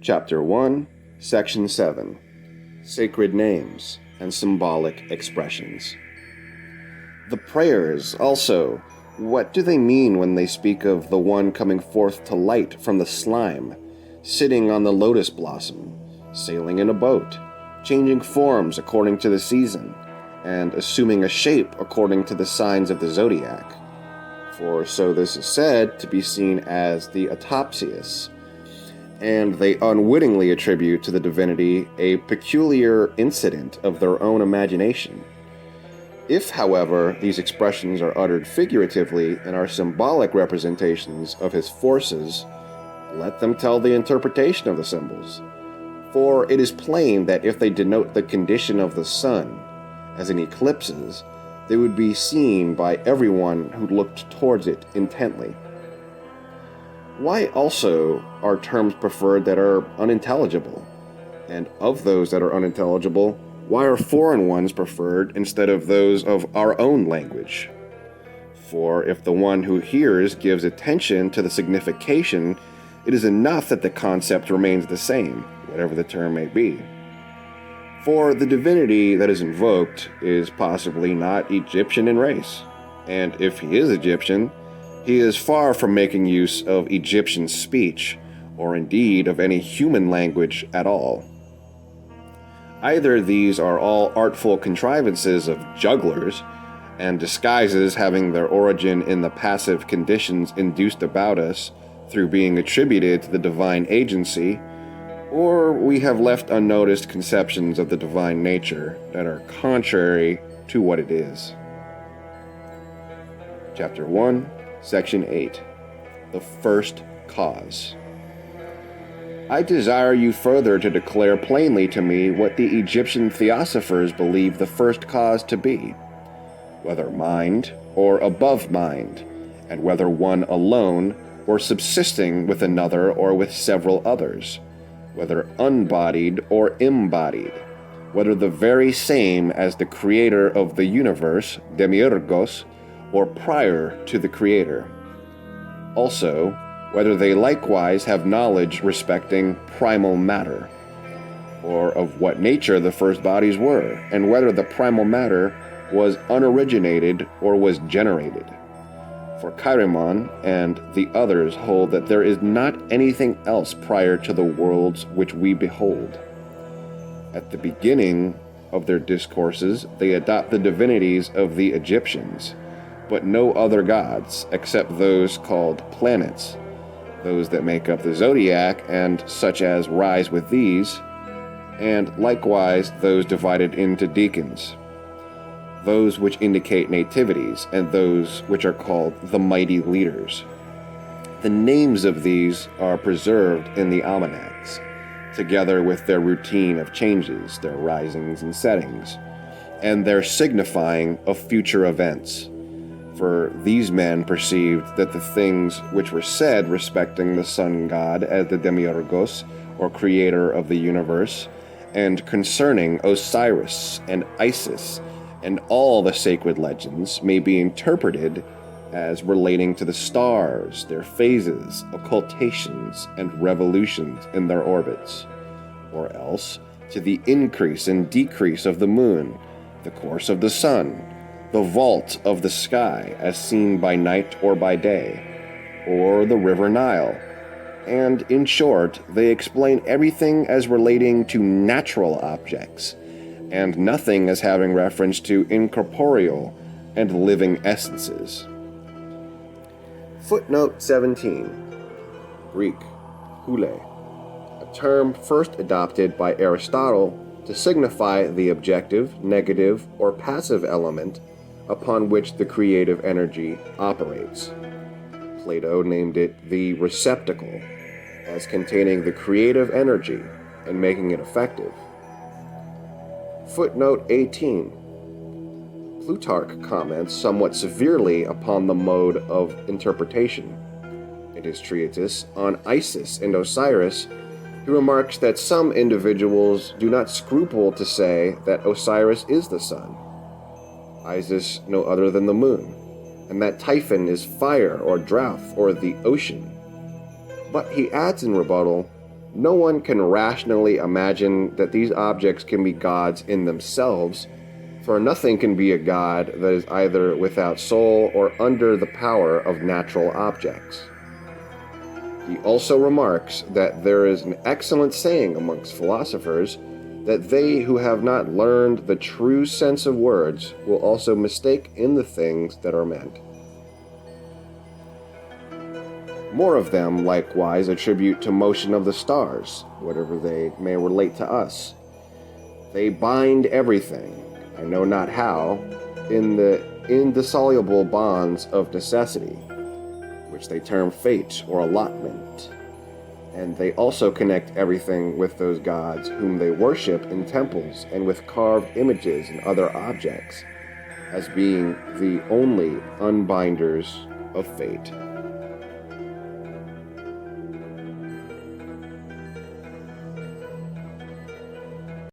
Chapter 1, Section 7, Sacred Names and Symbolic Expressions. The prayers, also, what do they mean when they speak of the one coming forth to light from the slime, sitting on the lotus blossom, sailing in a boat, changing forms according to the season, and assuming a shape according to the signs of the zodiac? For so this is said to be seen as the autopsius, and they unwittingly attribute to the divinity a peculiar incident of their own imagination. If, however, these expressions are uttered figuratively and are symbolic representations of his forces, let them tell the interpretation of the symbols. For it is plain that if they denote the condition of the sun, as in eclipses, they would be seen by everyone who looked towards it intently. Why also are terms preferred that are unintelligible? And of those that are unintelligible, why are foreign ones preferred instead of those of our own language? For if the one who hears gives attention to the signification, it is enough that the concept remains the same, whatever the term may be. For the divinity that is invoked is possibly not Egyptian in race, and if he is Egyptian, he is far from making use of Egyptian speech, or indeed of any human language at all. Either these are all artful contrivances of jugglers, and disguises having their origin in the passive conditions induced about us through being attributed to the divine agency, or we have left unnoticed conceptions of the divine nature that are contrary to what it is. Chapter 1, Section 8, The First Cause. I desire you further to declare plainly to me what the Egyptian theosophers believe the first cause to be, whether mind or above mind, and whether one alone or subsisting with another or with several others, whether unbodied or embodied, whether the very same as the creator of the universe, Demiurgos, or prior to the creator. Also, whether they likewise have knowledge respecting primal matter, or of what nature the first bodies were, and whether the primal matter was unoriginated or was generated. For Chirimon and the others hold that there is not anything else prior to the worlds which we behold. At the beginning of their discourses, they adopt the divinities of the Egyptians, but no other gods except those called planets, those that make up the zodiac and such as rise with these, and likewise those divided into decans, those which indicate nativities, and those which are called the mighty leaders. The names of these are preserved in the almanacs, together with their routine of changes, their risings and settings, and their signifying of future events. For these men perceived that the things which were said respecting the sun god as the Demiurgos, or creator of the universe, and concerning Osiris and Isis, and all the sacred legends may be interpreted as relating to the stars, their phases, occultations, and revolutions in their orbits, or else to the increase and decrease of the moon, the course of the sun, the vault of the sky as seen by night or by day, or the river Nile, and in short, they explain everything as relating to natural objects, and nothing as having reference to incorporeal and living essences. Footnote 17. Greek, hule, a term first adopted by Aristotle to signify the objective, negative, or passive element upon which the creative energy operates. Plato named it the receptacle, as containing the creative energy and making it effective. Footnote 18. Plutarch comments somewhat severely upon the mode of interpretation. In his treatise on Isis and Osiris, he remarks that some individuals do not scruple to say that Osiris is the sun, Isis no other than the moon, and that Typhon is fire or drought or the ocean. But he adds in rebuttal, No one can rationally imagine that these objects can be gods in themselves, for nothing can be a god that is either without soul or under the power of natural objects. He also remarks that there is an excellent saying amongst philosophers that they who have not learned the true sense of words will also mistake in the things that are meant. More of them likewise attribute to motion of the stars, whatever they may relate to us. They bind everything, I know not how, in the indissoluble bonds of necessity, which they term fate or allotment. And they also connect everything with those gods whom they worship in temples and with carved images and other objects, as being the only unbinders of fate.